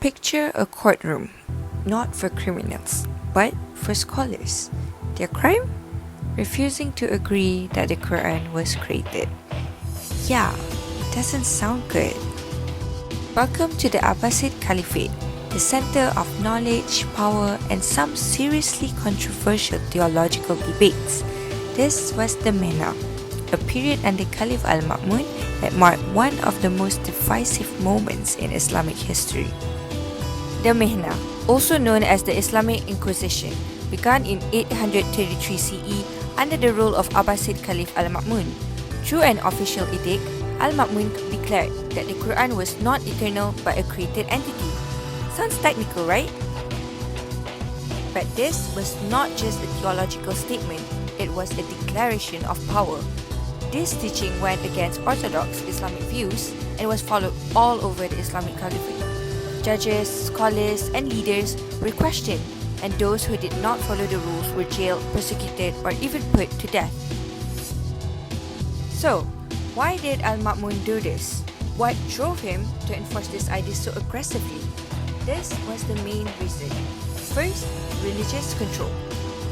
Picture a courtroom, not for criminals, but for scholars. Their crime? Refusing to agree that the Quran was created. Yeah, it doesn't sound good. Welcome to the Abbasid Caliphate, the center of knowledge, power, and some seriously controversial theological debates. This was the Mihna, a period under Caliph al-Ma'mun that marked one of the most divisive moments in Islamic history. The Mihna, also known as the Islamic Inquisition, began in 833 CE under the rule of Abbasid Caliph al-Ma'mun. Through an official edict, al-Ma'mun declared that the Quran was not eternal but a created entity. Sounds technical, right? But this was not just a theological statement, it was a declaration of power. This teaching went against orthodox Islamic views and was followed all over the Islamic Caliphate. Judges, scholars, and leaders were questioned, and those who did not follow the rules were jailed, persecuted, or even put to death. So, why did al-Ma'mun do this? What drove him to enforce this idea so aggressively? This was the main reason. First, religious control.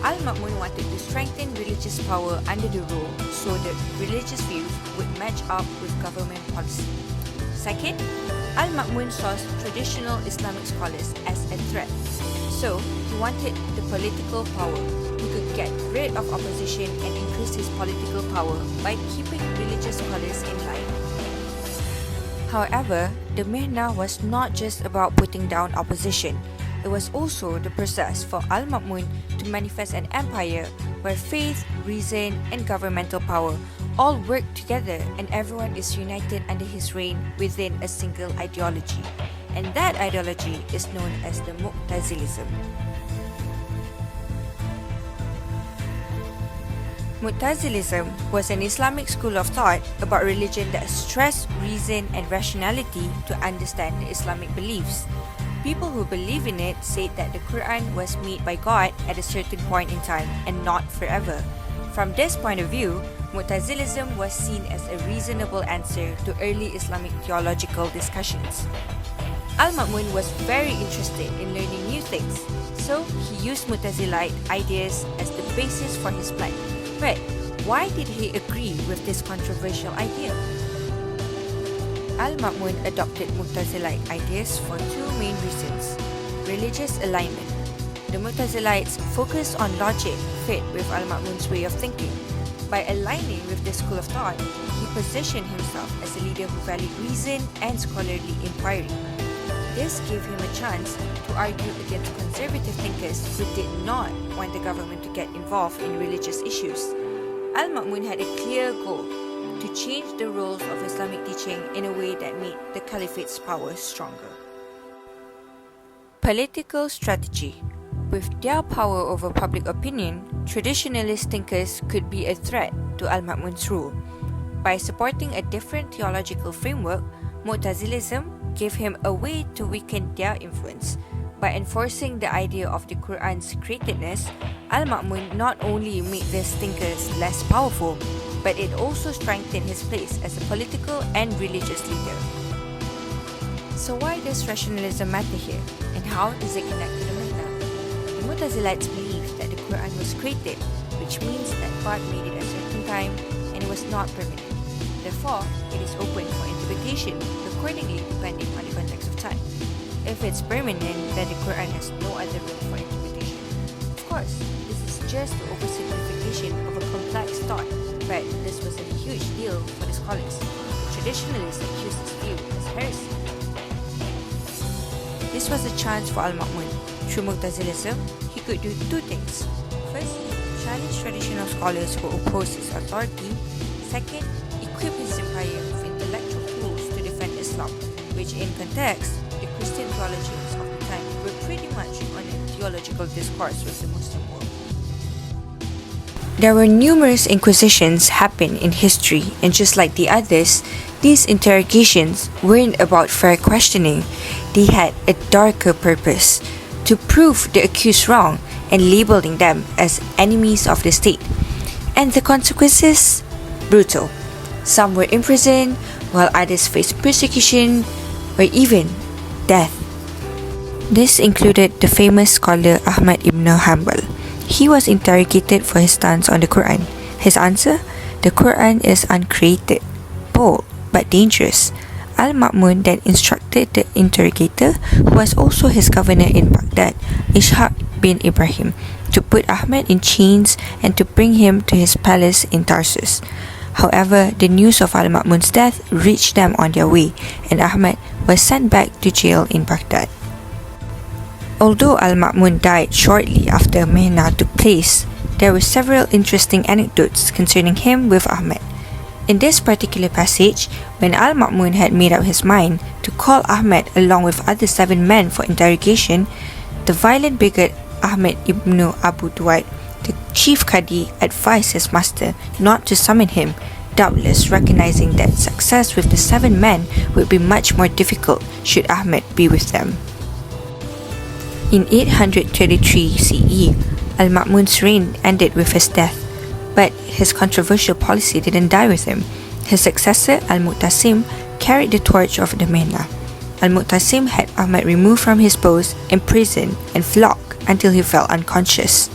Al-Ma'mun wanted to strengthen religious power under the rule so that religious views would match up with government policy. Second, al-Ma'mun saw traditional Islamic scholars as a threat. So, he wanted the political power. He could get rid of opposition and increase his political power by keeping religious scholars in line. However, the Mihna was not just about putting down opposition. It was also the process for al-Ma'mun to manifest an empire where faith, reason, and governmental power all work together and everyone is united under his reign within a single ideology. And that ideology is known as the Mu'tazilism. Mu'tazilism was an Islamic school of thought about religion that stressed reason and rationality to understand the Islamic beliefs. People who believe in it said that the Quran was made by God at a certain point in time and not forever. From this point of view, Mu'tazilism was seen as a reasonable answer to early Islamic theological discussions. Al-Ma'mun was very interested in learning new things, so he used Mu'tazilite ideas as the basis for his plan. But why did he agree with this controversial idea? Al-Ma'mun adopted Mu'tazilite ideas for two main reasons. Religious alignment. The Mu'tazilites focused on logic fit with Al-Ma'mun's way of thinking. By aligning with this school of thought, he positioned himself as a leader who valued reason and scholarly inquiry. This gave him a chance to argue against conservative thinkers who did not want the government to get involved in religious issues. Al-Ma'mun had a clear goal: to change the rules of Islamic teaching in a way that made the caliphate's power stronger. Political strategy. With their power over public opinion, traditionalist thinkers could be a threat to al-Ma'mun's rule. By supporting a different theological framework, Mu'tazilism gave him a way to weaken their influence. By enforcing the idea of the Quran's createdness, al-Ma'mun not only made these thinkers less powerful, but it also strengthened his place as a political and religious leader. So why does rationalism matter here, and how does it connect to the Mihna? The Mu'tazilites believed that the Quran was created, which means that God made it at a certain time and it was not permanent. Therefore, it is open for interpretation, accordingly depending on the context of time. If it's permanent, then the Quran has no other room for interpretation. Of course, this is just the oversimplification of a complex thought, but this was a huge deal for the scholars. The traditionalists accused this view as heresy. This was a chance for al-Ma'mun. Through Mu'tazilism, he could do two things. First, challenge traditional scholars who oppose his authority. Second, equip his empire with intellectual tools to defend Islam, which in context, the Christian theologians of the time were pretty much on a theological discourse with the Muslim world. There were numerous inquisitions happen in history, and just like the others, these interrogations weren't about fair questioning. They had a darker purpose: to prove the accused wrong and labeling them as enemies of the state. And the consequences? Brutal. Some were imprisoned, while others faced persecution or even death. This included the famous scholar Ahmad ibn Hanbal. He was interrogated for his stance on the Quran. His answer? The Quran is uncreated, bold but dangerous. Al-Ma'mun then instructed the interrogator, who was also his governor in Baghdad, Ishaq bin Ibrahim, to put Ahmad in chains and to bring him to his palace in Tarsus. However, the news of Al-Ma'mun's death reached them on their way, and Ahmad was sent back to jail in Baghdad. Although Al-Ma'mun died shortly after Mihna took place, there were several interesting anecdotes concerning him with Ahmad. In this particular passage, when Al-Ma'mun had made up his mind to call Ahmad along with other 7 men for interrogation, the violent bigot Ahmad ibn Abu Duwait, the chief Qadi, advised his master not to summon him, doubtless recognizing that success with the 7 men would be much more difficult should Ahmad be with them. In 833 CE, Al-Ma'mun's reign ended with his death, but his controversial policy didn't die with him. His successor, Al-Mu'tasim, carried the torch of the Mihna. Al-Mu'tasim had Ahmad removed from his post, imprisoned, and flogged until he fell unconscious.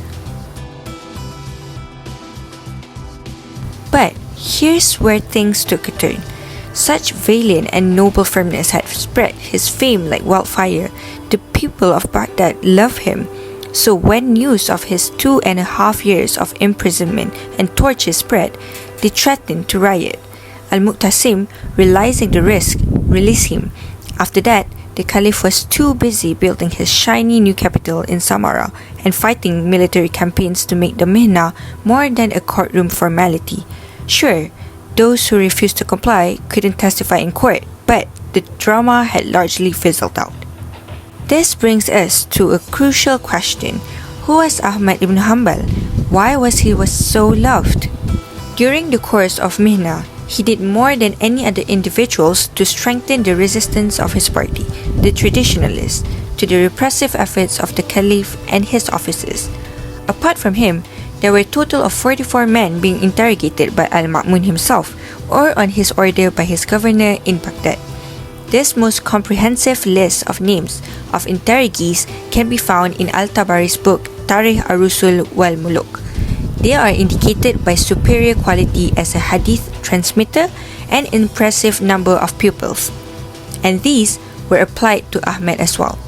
But here's where things took a turn. Such valiant and noble firmness had spread his fame like wildfire. The people of Baghdad loved him. So when news of his 2.5 years of imprisonment and torture spread, they threatened to riot. Al-Mu'tasim, realizing the risk, released him. After that, the Caliph was too busy building his shiny new capital in Samarra and fighting military campaigns to make the Mihna more than a courtroom formality. Sure, those who refused to comply couldn't testify in court, but the drama had largely fizzled out. This brings us to a crucial question. Who was Ahmad ibn Hanbal? Why was he so loved? During the course of Mihna, he did more than any other individuals to strengthen the resistance of his party, the Traditionalists, to the repressive efforts of the Caliph and his officers. Apart from him, there were a total of 44 men being interrogated by Al-Ma'mun himself or on his order by his governor in Baghdad. This most comprehensive list of names of interrogees can be found in Al-Tabari's book Tarikh ar-Rusul wal Muluk. They are indicated by superior quality as a hadith transmitter and impressive number of pupils, and these were applied to Ahmad as well.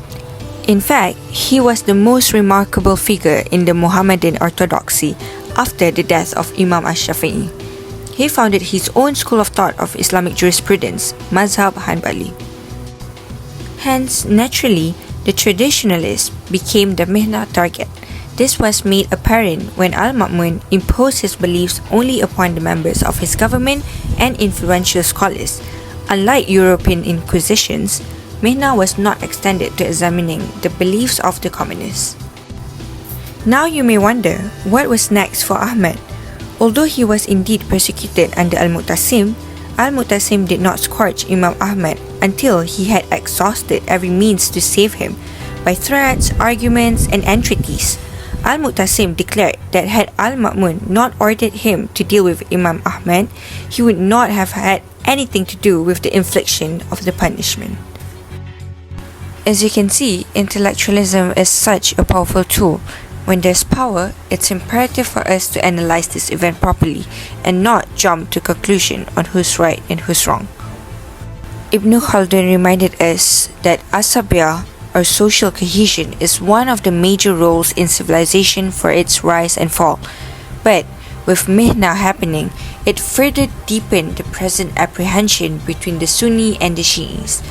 In fact, he was the most remarkable figure in the Muhammadan orthodoxy after the death of Imam Ash-Shafi'i. He founded his own school of thought of Islamic jurisprudence, Mazhab Hanbali. Hence, naturally, the Traditionalists became the Mihna target. This was made apparent when Al-Ma'mun imposed his beliefs only upon the members of his government and influential scholars. Unlike European inquisitions, Mihna was not extended to examining the beliefs of the communists. Now you may wonder, what was next for Ahmad? Although he was indeed persecuted under Al-Mu'tasim did not scorch Imam Ahmad until he had exhausted every means to save him by threats, arguments, and entreaties. Al-Mu'tasim declared that had Al-Ma'mun not ordered him to deal with Imam Ahmad, he would not have had anything to do with the infliction of the punishment. As you can see, intellectualism is such a powerful tool. When there's power, it's imperative for us to analyze this event properly and not jump to conclusion on who's right and who's wrong. Ibn Khaldun reminded us that asabiyah, or social cohesion, is one of the major roles in civilization for its rise and fall. But with Mihna happening, it further deepened the present apprehension between the Sunni and the Shi'is.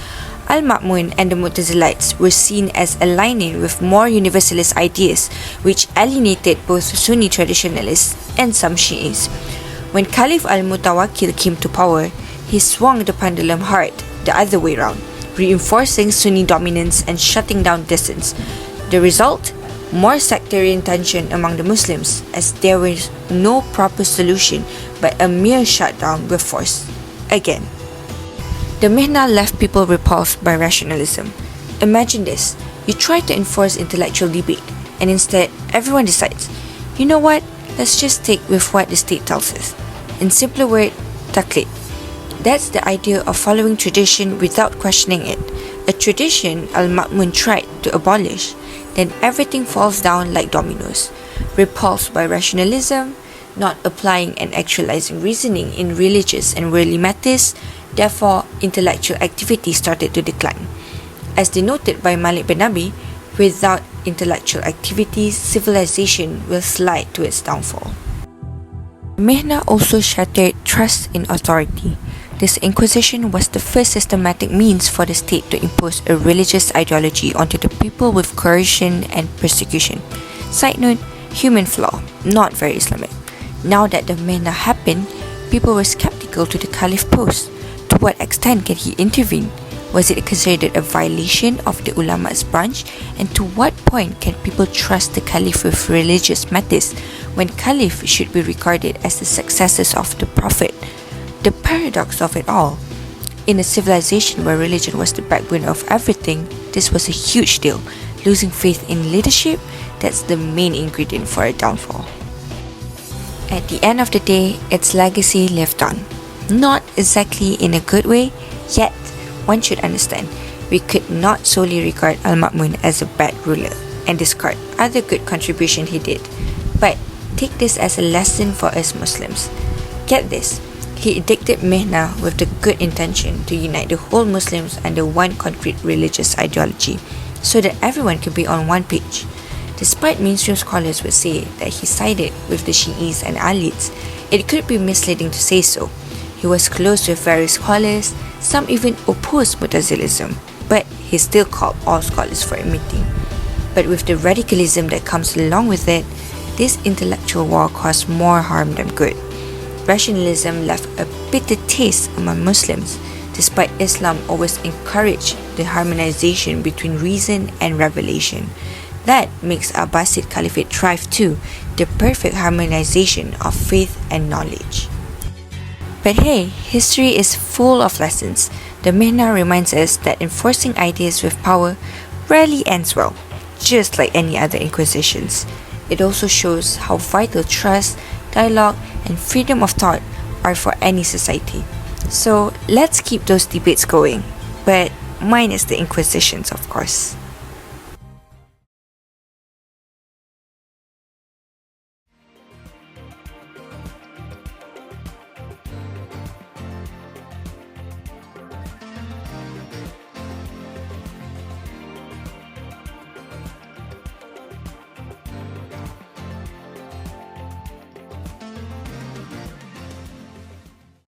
Al-Ma'mun and the Mu'tazilites were seen as aligning with more universalist ideas, which alienated both Sunni traditionalists and some Shi'is. When Caliph al-Mutawakkil came to power, he swung the pendulum hard the other way round, reinforcing Sunni dominance and shutting down dissent. The result? More sectarian tension among the Muslims, as there was no proper solution but a mere shutdown with force. Again. The Mihna left people repulsed by rationalism. Imagine this, you try to enforce intellectual debate, and instead everyone decides, you know what, let's just stick with what the state tells us. In simpler word, taqlid. That's the idea of following tradition without questioning it. a tradition Al-Ma'mun tried to abolish, then everything falls down like dominoes. Repulsed by rationalism, not applying and actualizing reasoning in religious and worldly matters, therefore intellectual activity started to decline. As denoted by Malik bin Nabi, without intellectual activities, civilization will slide to its downfall. Mihna also shattered trust in authority. This Inquisition was the first systematic means for the state to impose a religious ideology onto the people with coercion and persecution. Side note, human flaw, not very Islamic. Now that the Mihna happened, people were skeptical to the Caliph post. To what extent can he intervene? Was it considered a violation of the ulama's branch? And to what point can people trust the Caliph with religious matters when Caliph should be regarded as the successors of the Prophet? The paradox of it all. In a civilization where religion was the backbone of everything, this was a huge deal. Losing faith in leadership, that's the main ingredient for a downfall. At the end of the day, its legacy lived on. Not exactly in a good way, yet one should understand we could not solely regard Al-Ma'mun as a bad ruler and discard other good contribution he did, but take this as a lesson for us Muslims. Get this, he edicted Mihna with the good intention to unite the whole Muslims under one concrete religious ideology, so that everyone could be on one page. Despite mainstream scholars would say that he sided with the Shi'is and Alids, it could be misleading to say so. He was close with various scholars, some even opposed Mu'tazilism, but he still called all scholars for a meeting. But with the radicalism that comes along with it, this intellectual war caused more harm than good. Rationalism left a bitter taste among Muslims, despite Islam always encouraged the harmonization between reason and revelation. That makes Abbasid Caliphate thrive too, the perfect harmonization of faith and knowledge. But hey, history is full of lessons. The Mihna reminds us that enforcing ideas with power rarely ends well, just like any other inquisitions. It also shows how vital trust, dialogue, and freedom of thought are for any society. So let's keep those debates going, but minus the inquisitions, of course.